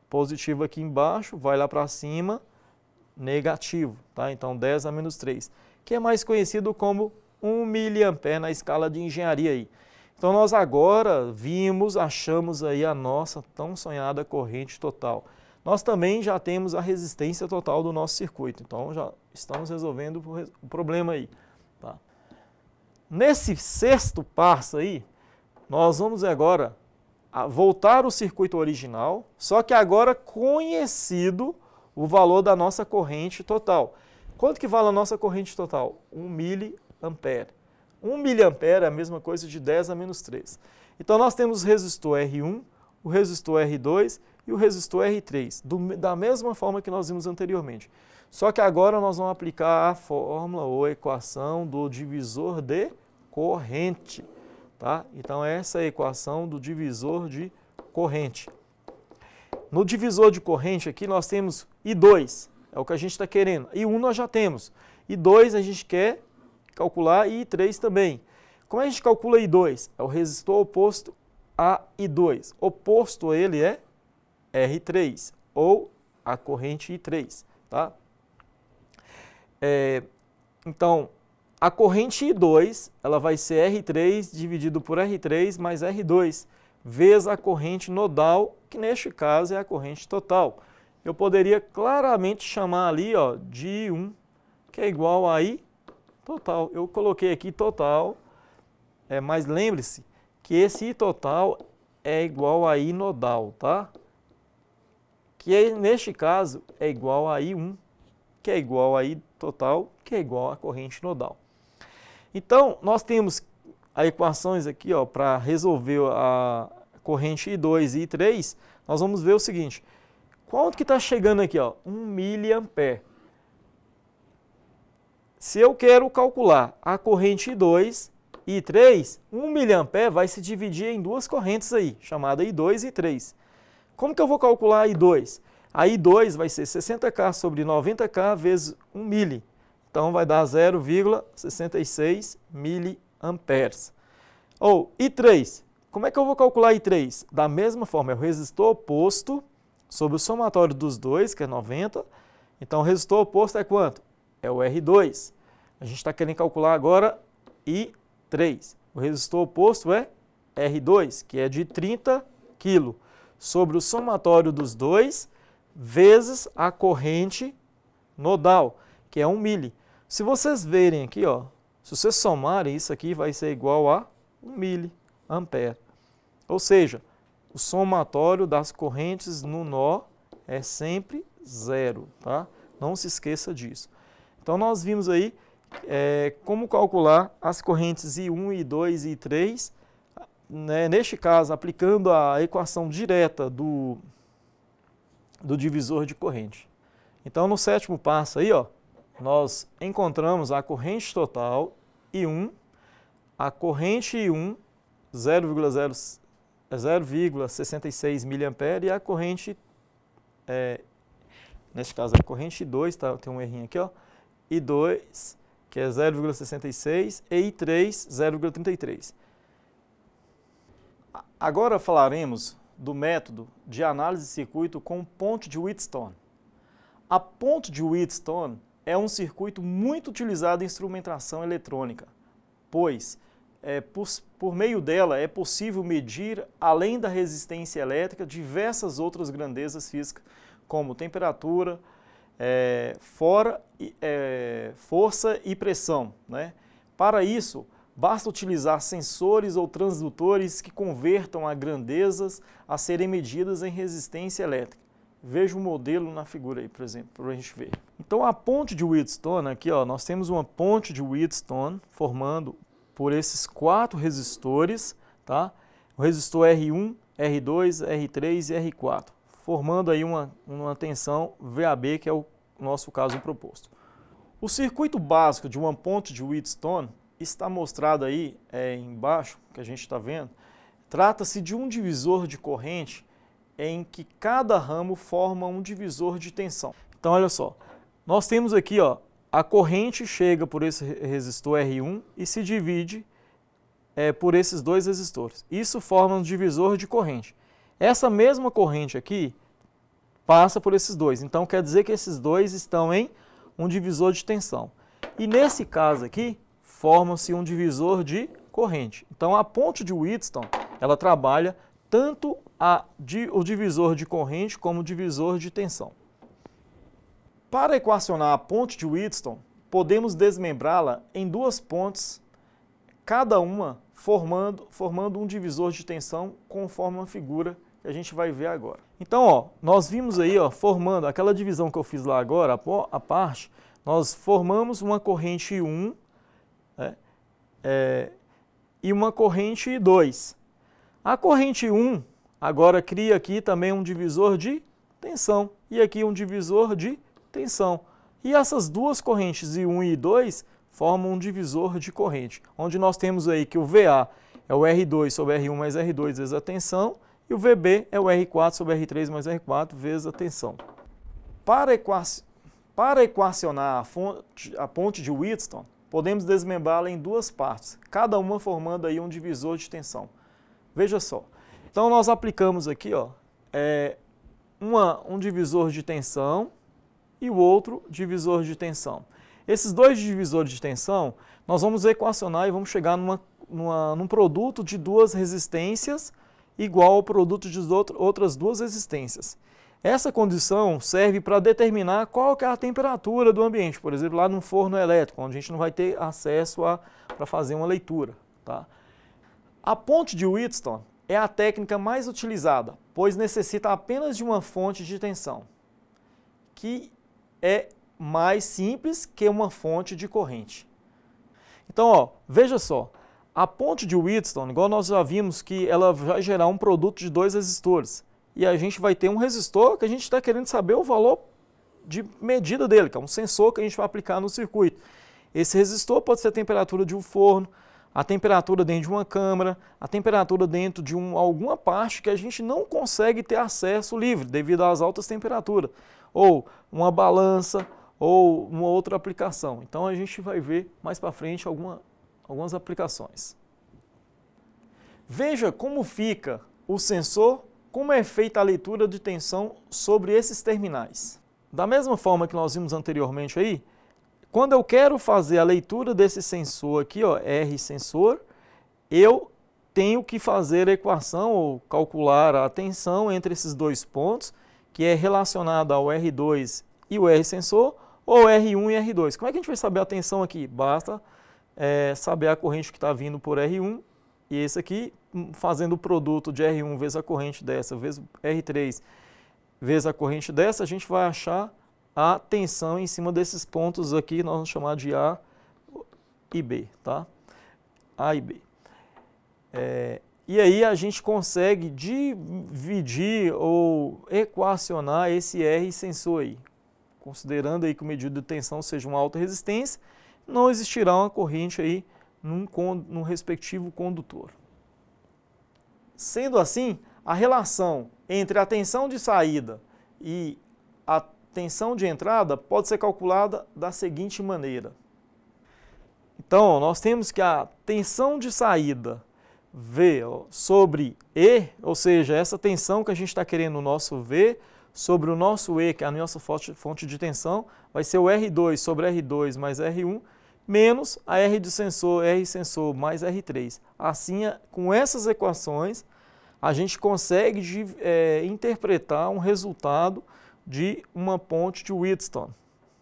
positivo aqui embaixo, vai lá para cima, negativo, tá? Então, 10 a menos 3, que é mais conhecido como 1 mA na escala de engenharia aí. Então, nós agora achamos aí a nossa tão sonhada corrente total. Nós também já temos a resistência total do nosso circuito, então já estamos resolvendo o problema aí, tá? Nesse sexto passo aí, nós vamos agora voltar ao circuito original, só que agora conhecido o valor da nossa corrente total. Quanto que vale a nossa corrente total? 1 miliampere. 1 miliampere é a mesma coisa de 10 a menos 3. Então nós temos o resistor R1, o resistor R2 e o resistor R3, da mesma forma que nós vimos anteriormente. Só que agora nós vamos aplicar a fórmula ou a equação do divisor de corrente. Tá? Então essa é a equação do divisor de corrente. No divisor de corrente aqui nós temos I2, é o que a gente está querendo. I1 nós já temos. I2 a gente quer calcular e I3 também. Como a gente calcula I2? É o resistor oposto a I2. Oposto a ele é R3, ou a corrente I3. Tá? Então, a corrente I2 ela vai ser R3 dividido por R3 mais R2, vezes a corrente nodal, que neste caso é a corrente total. Eu poderia claramente chamar ali de I1, que é igual a I total. Eu coloquei aqui total, mas lembre-se que esse I total é igual a I nodal, tá? Que neste caso é igual a I1, que é igual a I total, que é igual à corrente nodal. Então, nós temos as equações aqui para resolver a corrente I2 e I3, nós vamos ver o seguinte, quanto que está chegando aqui? 1 miliampere. Se eu quero calcular a corrente I2 e I3, 1 miliampere vai se dividir em duas correntes aí, chamada I2 e I3. Como que eu vou calcular a I2? A I2 vai ser 60K sobre 90K vezes 1 mili. Então vai dar 0,66 miliamperes. Ou I3, como é que eu vou calcular I3? Da mesma forma, é o resistor oposto sobre o somatório dos dois, que é 90. Então o resistor oposto é quanto? É o R2. A gente está querendo calcular agora I3. O resistor oposto é R2, que é de 30 kg, sobre o somatório dos dois, vezes a corrente nodal, que é 1 mili. Se vocês verem aqui, se vocês somarem, isso aqui vai ser igual a 1 miliampere. Ou seja, o somatório das correntes no nó é sempre 0, tá? Não se esqueça disso. Então nós vimos aí como calcular as correntes I1, I2 e I3, né? Neste caso, aplicando a equação direta do divisor de corrente. Então no sétimo passo aí, nós encontramos a corrente total I1, a corrente I1 0,66 miliampere e a corrente, neste caso a corrente I2, tem um errinho aqui, I2, que é 0,66 e I3, 0,33. Agora falaremos do método de análise de circuito com ponte de Wheatstone. A ponte de Wheatstone é um circuito muito utilizado em instrumentação eletrônica, pois por meio dela é possível medir, além da resistência elétrica, diversas outras grandezas físicas, como temperatura, força e pressão, né? Para isso, basta utilizar sensores ou transdutores que convertam a grandezas a serem medidas em resistência elétrica. Veja o modelo na figura aí, por exemplo, para a gente ver. Então a ponte de Wheatstone, aqui nós temos uma ponte de Wheatstone formando por esses 4 resistores, tá? O resistor R1, R2, R3 e R4, formando aí uma tensão VAB, que é o nosso caso proposto. O circuito básico de uma ponte de Wheatstone está mostrado aí embaixo, que a gente está vendo. Trata-se de um divisor de corrente em que cada ramo forma um divisor de tensão. Então, olha só, nós temos aqui, a corrente chega por esse resistor R1 e se divide por esses dois resistores. Isso forma um divisor de corrente. Essa mesma corrente aqui passa por esses dois, então quer dizer que esses dois estão em um divisor de tensão. E nesse caso aqui, forma-se um divisor de corrente. Então a ponte de Wheatstone, ela trabalha tanto o divisor de corrente como o divisor de tensão. Para equacionar a ponte de Wheatstone, podemos desmembrá-la em duas pontes cada uma formando um divisor de tensão conforme uma figura que a gente vai ver agora. Então, ó, nós vimos aí, ó, formando aquela divisão que eu fiz lá agora, a parte, nós formamos uma corrente 1, né, e uma corrente 2. A corrente 1 agora cria aqui também um divisor de tensão e aqui um divisor de tensão. E essas duas correntes, I1 e I2, formam um divisor de corrente, onde nós temos aí que o VA é o R2 sobre R1 mais R2 vezes a tensão, e o VB é o R4 sobre R3 mais R4 vezes a tensão. Para equacionar a ponte de Wheatstone, podemos desmembrá-la em duas partes, cada uma formando aí um divisor de tensão. Veja só. Então nós aplicamos aqui, ó, um divisor de tensão e o outro divisor de tensão. Esses dois divisores de tensão, nós vamos equacionar e vamos chegar num produto de duas resistências igual ao produto de outras duas resistências. Essa condição serve para determinar qual que é a temperatura do ambiente, por exemplo, lá no forno elétrico, onde a gente não vai ter acesso para fazer uma leitura. Tá? A ponte de Wheatstone é a técnica mais utilizada, pois necessita apenas de uma fonte de tensão, que é mais simples que uma fonte de corrente. Então, ó, veja só, a ponte de Wheatstone, igual nós já vimos que ela vai gerar um produto de dois resistores, e a gente vai ter um resistor que a gente está querendo saber o valor de medida dele, que é um sensor que a gente vai aplicar no circuito. Esse resistor pode ser a temperatura de um forno, a temperatura dentro de uma câmara, a temperatura dentro de alguma parte que a gente não consegue ter acesso livre devido às altas temperaturas, ou uma balança, ou uma outra aplicação. Então a gente vai ver mais para frente algumas aplicações. Veja como fica o sensor, como é feita a leitura de tensão sobre esses terminais. Da mesma forma que nós vimos anteriormente aí, quando eu quero fazer a leitura desse sensor aqui, ó, R sensor, eu tenho que fazer a equação ou calcular a tensão entre esses dois pontos, que é relacionada ao R2 e o R sensor, ou R1 e R2. Como é que a gente vai saber a tensão aqui? Basta saber a corrente que está vindo por R1, e esse aqui, fazendo o produto de R1 vezes a corrente dessa, vezes R3 vezes a corrente dessa, a gente vai achar a tensão em cima desses pontos aqui, nós vamos chamar de A e B, tá? A e B. E aí a gente consegue dividir ou equacionar esse R sensor aí. Considerando aí que o medidor de tensão seja uma alta resistência, não existirá uma corrente aí num respectivo condutor. Sendo assim, a relação entre a tensão de saída e a tensão de entrada pode ser calculada da seguinte maneira. Então, nós temos que a tensão de saída V sobre E, ou seja, essa tensão que a gente está querendo no nosso V, sobre o nosso E, que é a nossa fonte de tensão, vai ser o R2 sobre R2 mais R1, menos a R sensor mais R3. Assim, com essas equações, a gente consegue interpretar um resultado de uma ponte de Wheatstone.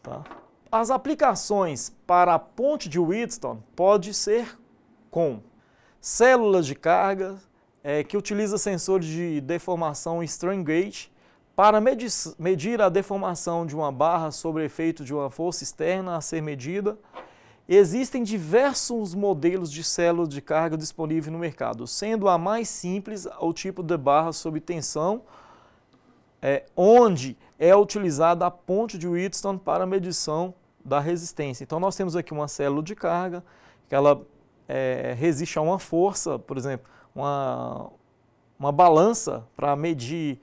Tá? As aplicações para a ponte de Wheatstone pode ser com células de carga, que utiliza sensores de deformação strain gauge para medir a deformação de uma barra sob efeito de uma força externa a ser medida. Existem diversos modelos de células de carga disponíveis no mercado, sendo a mais simples o tipo de barra sob tensão, onde é utilizada a ponte de Wheatstone para a medição da resistência. Então nós temos aqui uma célula de carga, que ela resiste a uma força, por exemplo, uma balança para medir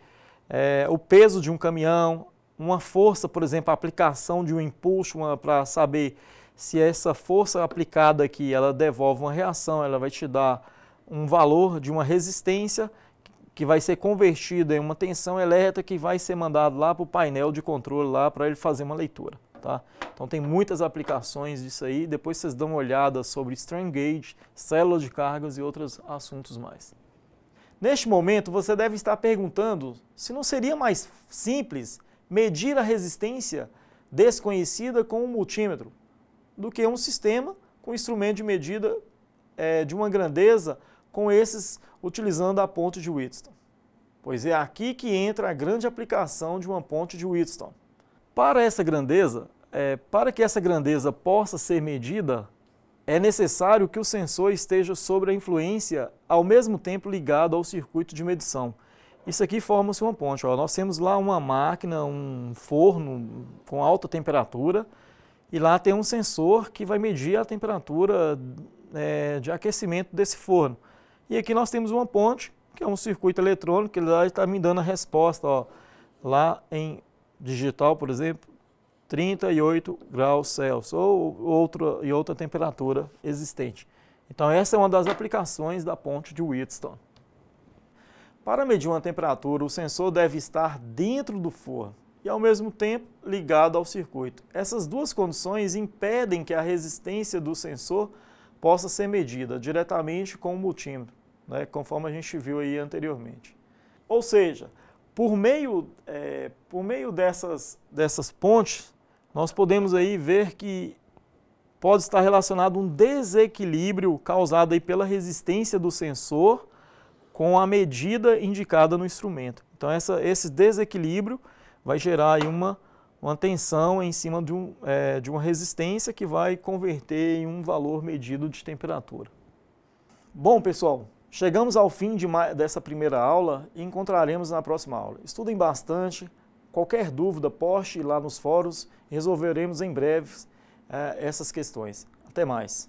o peso de um caminhão, uma força, por exemplo, a aplicação de um impulso para saber se essa força aplicada aqui, ela devolve uma reação, ela vai te dar um valor de uma resistência que vai ser convertida em uma tensão elétrica que vai ser mandado lá para o painel de controle lá para ele fazer uma leitura. Tá? Então tem muitas aplicações disso aí, depois vocês dão uma olhada sobre strain gauge, células de cargas e outros assuntos mais. Neste momento você deve estar perguntando se não seria mais simples medir a resistência desconhecida com um multímetro do que um sistema com instrumento de medida de uma grandeza utilizando a ponte de Wheatstone? Pois é aqui que entra a grande aplicação de uma ponte de Wheatstone. Para que essa grandeza possa ser medida, é necessário que o sensor esteja sob a influência, ao mesmo tempo ligado ao circuito de medição. Isso aqui forma-se uma ponte. Ó. Nós temos lá uma máquina, um forno com alta temperatura, e lá tem um sensor que vai medir a temperatura de aquecimento desse forno. E aqui nós temos uma ponte, que é um circuito eletrônico, que está me dando a resposta. Ó. Lá em digital, por exemplo, 38 graus Celsius ou outra temperatura existente. Então essa é uma das aplicações da ponte de Wheatstone. Para medir uma temperatura, o sensor deve estar dentro do forno e ao mesmo tempo ligado ao circuito. Essas duas condições impedem que a resistência do sensor possa ser medida diretamente com o multímetro, né, conforme a gente viu aí anteriormente. Ou seja, por meio dessas pontes, nós podemos aí ver que pode estar relacionado um desequilíbrio causado aí pela resistência do sensor com a medida indicada no instrumento. Então esse desequilíbrio vai gerar aí uma tensão em cima de uma resistência que vai converter em um valor medido de temperatura. Bom, pessoal, chegamos ao fim dessa primeira aula e encontraremos na próxima aula. Estudem bastante. Qualquer dúvida, poste lá nos fóruns e resolveremos em breve essas questões. Até mais!